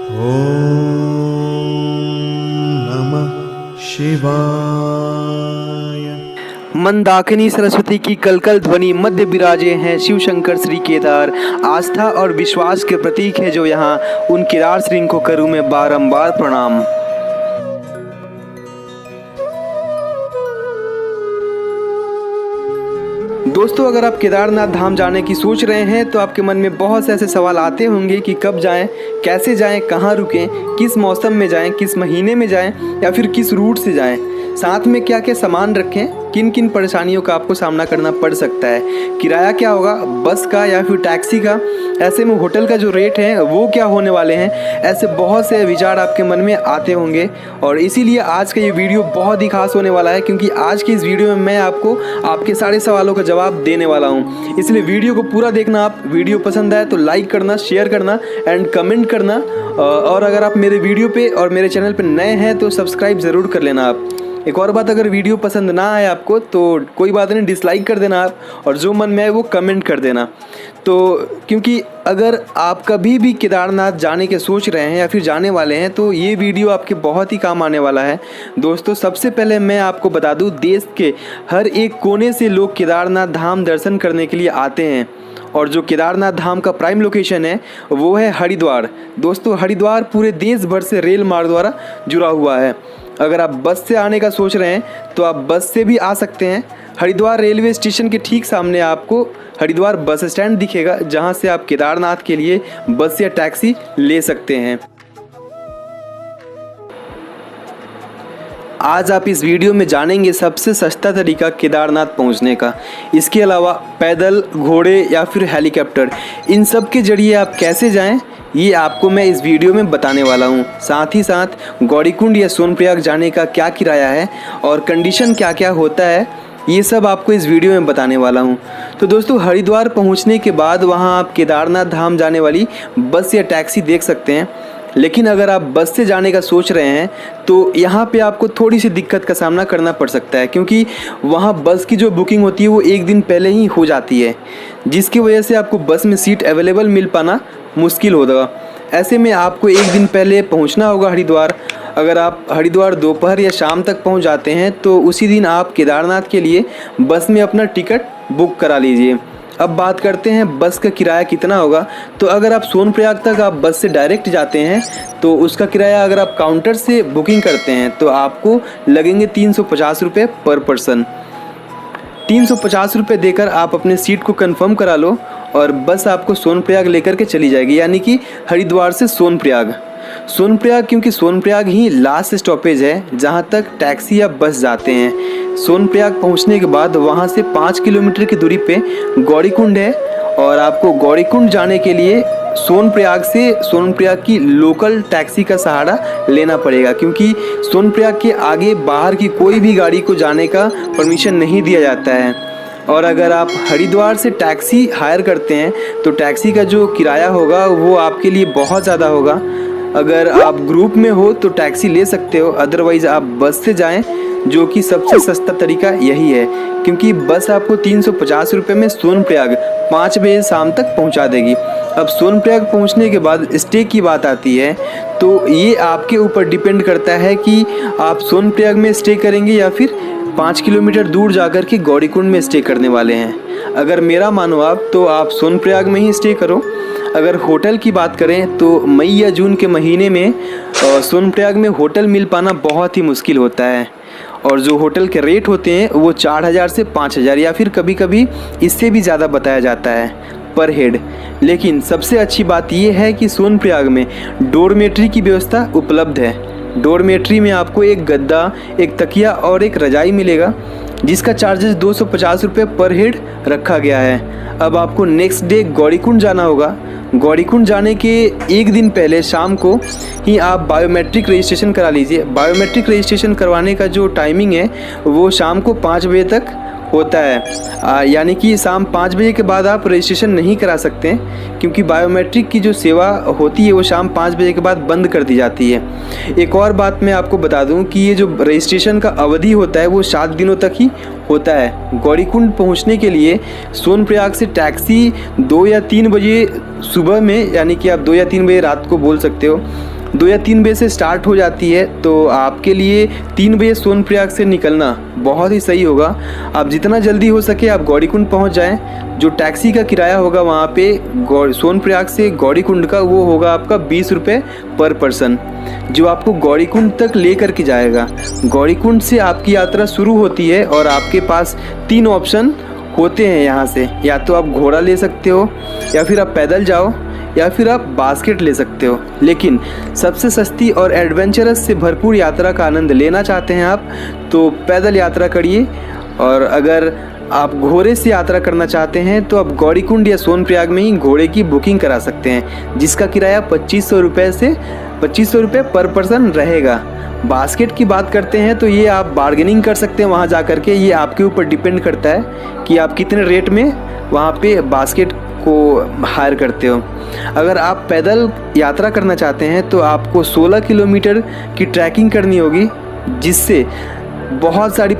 ॐ नमः शिवाय। मंदाकिनी सरस्वती की कलकल ध्वनि मध्य विराजे हैं शिव शंकर श्री केदार। आस्था और विश्वास के प्रतीक है जो यहाँ, उन केदार श्री को करूँ मैं बारंबार प्रणाम। दोस्तों, अगर आप केदारनाथ धाम जाने की सोच रहे हैं तो आपके मन में बहुत से ऐसे सवाल आते होंगे कि कब जाएं, कैसे जाएं, कहाँ रुकें, किस मौसम में जाएं, किस महीने में जाएं या फिर किस रूट से जाएं, साथ में क्या क्या सामान रखें, किन किन परेशानियों का आपको सामना करना पड़ सकता है, किराया क्या होगा बस का या फिर टैक्सी का, ऐसे में होटल का जो रेट है वो क्या होने वाले हैं। ऐसे बहुत से विचार आपके मन में आते होंगे और इसीलिए आज का ये वीडियो बहुत ही खास होने वाला है, क्योंकि आज की इस वीडियो में मैं आपको आपके सारे सवालों का जवाब देने वाला हूँ। इसलिए वीडियो को पूरा देखना। आप वीडियो पसंद आए तो लाइक करना, शेयर करना एंड कमेंट करना। और अगर आप मेरे वीडियो पे और मेरे चैनल पे नए हैं तो सब्सक्राइब ज़रूर कर लेना आप। एक और बात, अगर वीडियो पसंद ना आए आपको तो कोई बात नहीं, डिसलाइक कर देना आप, और जो मन में आए वो कमेंट कर देना। तो क्योंकि अगर आप कभी भी केदारनाथ जाने के सोच रहे हैं या फिर जाने वाले हैं तो ये वीडियो आपके बहुत ही काम आने वाला है। दोस्तों, सबसे पहले मैं आपको बता दूं, देश के हर एक कोने से लोग केदारनाथ धाम दर्शन करने के लिए आते हैं और जो केदारनाथ धाम का प्राइम लोकेशन है वो है हरिद्वार। दोस्तों, हरिद्वार पूरे देश भर से रेल मार्ग द्वारा जुड़ा हुआ है। अगर आप बस से आने का सोच रहे हैं तो आप बस से भी आ सकते हैं। हरिद्वार रेलवे स्टेशन के ठीक सामने आपको हरिद्वार बस स्टैंड दिखेगा, जहां से आप केदारनाथ के लिए बस या टैक्सी ले सकते हैं। आज आप इस वीडियो में जानेंगे सबसे सस्ता तरीका केदारनाथ पहुंचने का। इसके अलावा पैदल, घोड़े या फिर हेलीकॉप्टर, इन सब के जरिए आप कैसे जाएं ये आपको मैं इस वीडियो में बताने वाला हूं। साथ ही साथ गौरीकुंड या सोनप्रयाग जाने का क्या किराया है और कंडीशन क्या क्या होता है, ये सब आपको इस वीडियो में बताने वाला हूं। तो दोस्तों, हरिद्वार पहुंचने के बाद वहां आप केदारनाथ धाम जाने वाली बस या टैक्सी देख सकते हैं। लेकिन अगर आप बस से जाने का सोच रहे हैं तो यहाँ पे आपको थोड़ी सी दिक्कत का सामना करना पड़ सकता है, क्योंकि वहाँ बस की जो बुकिंग होती है वो एक दिन पहले ही हो जाती है, जिसकी वजह से आपको बस में सीट अवेलेबल मिल पाना मुश्किल होगा। ऐसे में आपको एक दिन पहले पहुँचना होगा हरिद्वार। अगर आप हरिद्वार दोपहर या शाम तक पहुँच जाते हैं तो उसी दिन आप केदारनाथ के लिए बस में अपना टिकट बुक करा लीजिए। अब बात करते हैं बस का किराया कितना होगा। तो अगर आप सोनप्रयाग तक आप बस से डायरेक्ट जाते हैं तो उसका किराया, अगर आप काउंटर से बुकिंग करते हैं तो आपको लगेंगे 350 रुपये पर पर्सन। 350 रुपये देकर आप अपने सीट को कंफर्म करा लो और बस आपको सोनप्रयाग लेकर के चली जाएगी, यानी कि हरिद्वार से सोनप्रयाग। क्योंकि सोनप्रयाग ही लास्ट स्टॉपेज है जहां तक टैक्सी या बस जाते हैं। सोनप्रयाग पहुंचने के बाद वहां से 5 किलोमीटर की दूरी पे गौरीकुंड है और आपको गौरीकुंड जाने के लिए सोनप्रयाग की लोकल टैक्सी का सहारा लेना पड़ेगा, क्योंकि सोनप्रयाग के आगे बाहर की कोई भी गाड़ी को जाने का परमिशन नहीं दिया जाता है। और अगर आप हरिद्वार से टैक्सी हायर करते हैं तो टैक्सी का जो किराया होगा वो आपके लिए बहुत ज़्यादा होगा। अगर आप ग्रुप में हो तो टैक्सी ले सकते हो, अदरवाइज़ आप बस से जाएं, जो कि सबसे सस्ता तरीका यही है, क्योंकि बस आपको 350 रुपये में सोनप्रयाग 5 बजे शाम तक पहुंचा देगी। अब सोनप्रयाग पहुंचने के बाद स्टे की बात आती है, तो ये आपके ऊपर डिपेंड करता है कि आप सोनप्रयाग में स्टे करेंगे या फिर 5 किलोमीटर दूर जाकर के गौरीकुंड में स्टे करने वाले हैं। अगर मेरा मानो आप तो आप सोनप्रयाग में ही स्टे करो। अगर होटल की बात करें तो मई या जून के महीने में सोनप्रयाग में होटल मिल पाना बहुत ही मुश्किल होता है, और जो होटल के रेट होते हैं वो 4000 से 5000 या फिर कभी कभी इससे भी ज़्यादा बताया जाता है पर हेड। लेकिन सबसे अच्छी बात यह है कि सोनप्रयाग में डोरमेट्री की व्यवस्था उपलब्ध है। डोरमेट्री में आपको एक गद्दा, एक तकिया और एक रजाई मिलेगा, जिसका चार्जेस 250 रुपये पर हेड रखा गया है। अब आपको नेक्स्ट डे गौरीकुंड जाना होगा। गौरीकुंड जाने के एक दिन पहले शाम को ही आप बायोमेट्रिक रजिस्ट्रेशन करा लीजिए। बायोमेट्रिक रजिस्ट्रेशन करवाने का जो टाइमिंग है वो शाम को 5 बजे तक होता है, यानी कि शाम 5 बजे के बाद आप रजिस्ट्रेशन नहीं करा सकते हैं, क्योंकि बायोमेट्रिक की जो सेवा होती है वो शाम 5 बजे के बाद बंद कर दी जाती है। एक और बात मैं आपको बता दूं कि ये जो रजिस्ट्रेशन का अवधि होता है वो 7 दिनों तक ही होता है। गौरीकुंड पहुंचने के लिए सोनप्रयाग से टैक्सी 2 या 3 बजे सुबह में, यानी कि आप 2 या 3 बजे रात को बोल सकते हो, 2 या 3 बजे से स्टार्ट हो जाती है, तो आपके लिए 3 बजे सोनप्रयाग से निकलना बहुत ही सही होगा। आप जितना जल्दी हो सके आप गौरीकुंड पहुंच जाएं। जो टैक्सी का किराया होगा वहाँ पे सोनप्रयाग से गौरीकुंड का, वो होगा आपका 20 रुपये पर पर्सन, जो आपको गौरीकुंड तक ले कर के जाएगा। गौरीकुंड से आपकी यात्रा शुरू होती है और आपके पास 3 ऑप्शन होते हैं यहाँ से। या तो आप घोड़ा ले सकते हो, या फिर आप पैदल जाओ, या फिर आप बास्केट ले सकते हो। लेकिन सबसे सस्ती और एडवेंचरस से भरपूर यात्रा का आनंद लेना चाहते हैं आप, तो पैदल यात्रा करिए। और अगर आप घोड़े से यात्रा करना चाहते हैं तो आप गौरीकुंड या सोनप्रयाग में ही घोड़े की बुकिंग करा सकते हैं, जिसका किराया 2500 रुपये से 2500 रुपये पर पर्सन रहेगा। बास्केट की बात करते हैं तो ये आप बार्गेनिंग कर सकते हैं वहाँ जा कर के। ये आपके ऊपर डिपेंड करता है कि आप कितने रेट में वहाँ पे बास्केट को हायर करते हो। अगर आप पैदल यात्रा करना चाहते हैं तो आपको 16 किलोमीटर की ट्रैकिंग करनी होगी, जिसमें बहुत सारी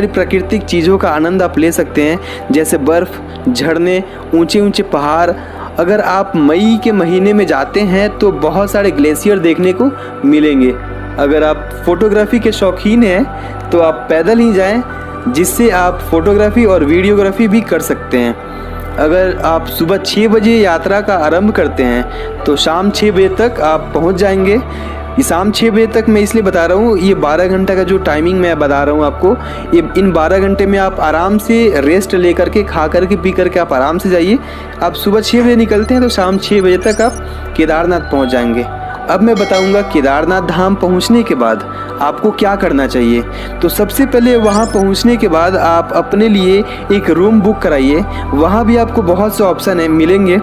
प्राकृतिक चीज़ों का आनंद आप ले सकते हैं, जैसे बर्फ़, झरने, ऊंचे ऊंचे पहाड़। अगर आप मई के महीने में जाते हैं तो बहुत सारे ग्लेशियर देखने को मिलेंगे। अगर आप फोटोग्राफी के शौकीन हैं तो आप पैदल ही जाएं, जिससे आप फोटोग्राफी और वीडियोग्राफी भी कर सकते हैं। अगर आप सुबह 6 बजे यात्रा का आरंभ करते हैं तो शाम 6 बजे तक आप पहुंच जाएंगे। ये शाम 6 बजे तक मैं इसलिए बता रहा हूँ, ये 12 घंटा का जो टाइमिंग मैं बता रहा हूँ आपको, ये इन 12 घंटे में आप आराम से रेस्ट ले करके, खा करके, पी करके आप आराम से जाइए। आप सुबह 6 बजे निकलते हैं तो शाम 6 बजे तक आप केदारनाथ पहुँच जाएंगे। अब मैं बताऊंगा केदारनाथ धाम पहुंचने के बाद आपको क्या करना चाहिए। तो सबसे पहले वहां पहुंचने के बाद आप अपने लिए एक रूम बुक कराइए। वहां भी आपको बहुत से ऑप्शन है मिलेंगे।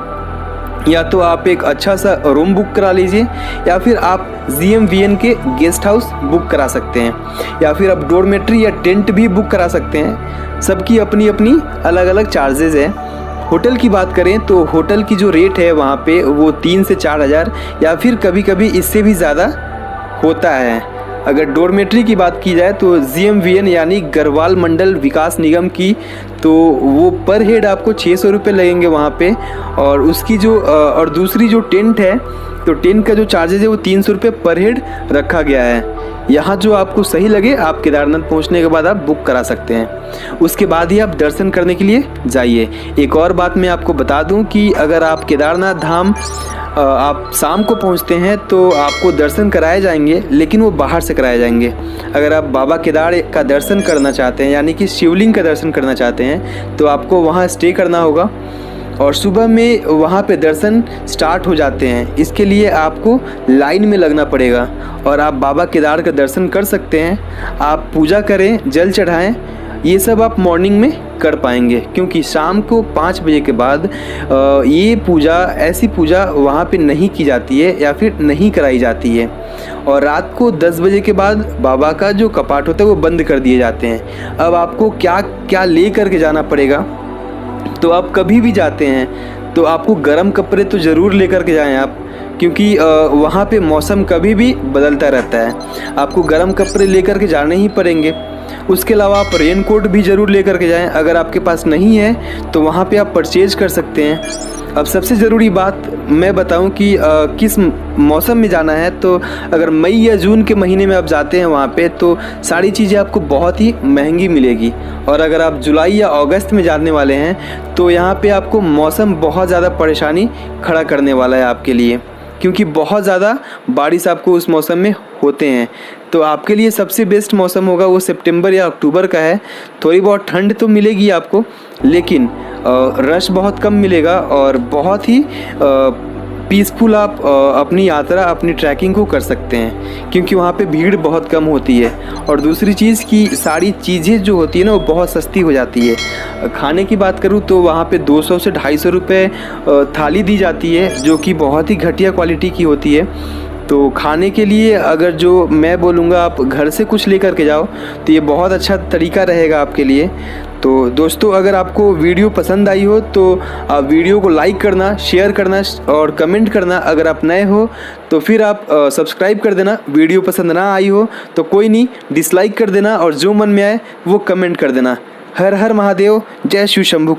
या तो आप एक अच्छा सा रूम बुक करा लीजिए, या फिर आप GMVN के गेस्ट हाउस बुक करा सकते हैं, या फिर आप डॉर्मेट्री या टेंट भी बुक करा सकते हैं। सबकी अपनी अपनी अलग अलग चार्जेस है। होटल की बात करें तो होटल की जो रेट है वहाँ पे वो 3 से 4 हज़ार, या फिर कभी कभी इससे भी ज़्यादा होता है। अगर डॉर्मेट्री की बात की जाए तो GMVN यानी गढ़वाल मंडल विकास निगम की, तो वो पर हेड आपको 600 रुपये लगेंगे वहाँ पे। और उसकी जो और दूसरी जो टेंट है, तो टेंट का जो चार्जेज है वो 300 रुपये पर हेड रखा गया है। यहाँ जो आपको सही लगे आप केदारनाथ पहुँचने के बाद आप बुक करा सकते हैं। उसके बाद ही आप दर्शन करने के लिए जाइए। एक और बात मैं आपको बता दूं कि अगर आप केदारनाथ धाम आप शाम को पहुंचते हैं तो आपको दर्शन कराए जाएंगे, लेकिन वो बाहर से कराए जाएंगे। अगर आप बाबा केदार का दर्शन करना चाहते हैं, यानी कि शिवलिंग का दर्शन करना चाहते हैं, तो आपको वहाँ स्टे करना होगा और सुबह में वहाँ पे दर्शन स्टार्ट हो जाते हैं। इसके लिए आपको लाइन में लगना पड़ेगा और आप बाबा केदार का दर्शन कर सकते हैं। आप पूजा करें, जल चढ़ाएं, ये सब आप मॉर्निंग में कर पाएंगे, क्योंकि शाम को 5 बजे के बाद ये पूजा, ऐसी पूजा वहाँ पे नहीं की जाती है या फिर नहीं कराई जाती है। और रात को 10 बजे के बाद बाबा का जो कपाट होता है वो बंद कर दिए जाते हैं। अब आपको क्या क्या ले करके जाना पड़ेगा, तो आप कभी भी जाते हैं तो आपको गर्म कपड़े तो ज़रूर लेकर के जाएं आप, क्योंकि वहाँ पे मौसम कभी भी बदलता रहता है। आपको गर्म कपड़े लेकर के जाने ही पड़ेंगे। उसके अलावा आप रेन कोट भी ज़रूर लेकर के जाएं। अगर आपके पास नहीं है तो वहाँ पे आप परचेज कर सकते हैं। अब सबसे ज़रूरी बात मैं बताऊं कि किस मौसम में जाना है। तो अगर मई या जून के महीने में आप जाते हैं वहाँ पे, तो सारी चीज़ें आपको बहुत ही महंगी मिलेगी। और अगर आप जुलाई या अगस्त में जाने वाले हैं तो यहाँ पे आपको मौसम बहुत ज़्यादा परेशानी खड़ा करने वाला है आपके लिए, क्योंकि बहुत ज़्यादा बारिश आपको उस मौसम में होते हैं। तो आपके लिए सबसे बेस्ट मौसम होगा वो सितंबर या अक्टूबर का है। थोड़ी बहुत ठंड तो मिलेगी आपको, लेकिन रश बहुत कम मिलेगा और बहुत ही पीसफुल आप अपनी यात्रा, अपनी ट्रैकिंग को कर सकते हैं, क्योंकि वहाँ पे भीड़ बहुत कम होती है। और दूसरी चीज़ कि सारी चीज़ें जो होती है ना वो बहुत सस्ती हो जाती है। खाने की बात करूँ तो वहाँ पे 200 से 250 रुपये थाली दी जाती है, जो कि बहुत ही घटिया क्वालिटी की होती है। तो खाने के लिए अगर जो मैं बोलूँगा आप घर से कुछ लेकर के जाओ तो ये बहुत अच्छा तरीका रहेगा आपके लिए। तो दोस्तों, अगर आपको वीडियो पसंद आई हो तो आप वीडियो को लाइक करना, शेयर करना और कमेंट करना। अगर आप नए हो तो फिर आप सब्सक्राइब कर देना। वीडियो पसंद ना आई हो तो कोई नहीं, डिसलाइक कर देना और जो मन में आए वो कमेंट कर देना। हर हर महादेव, जय शिव शंभू।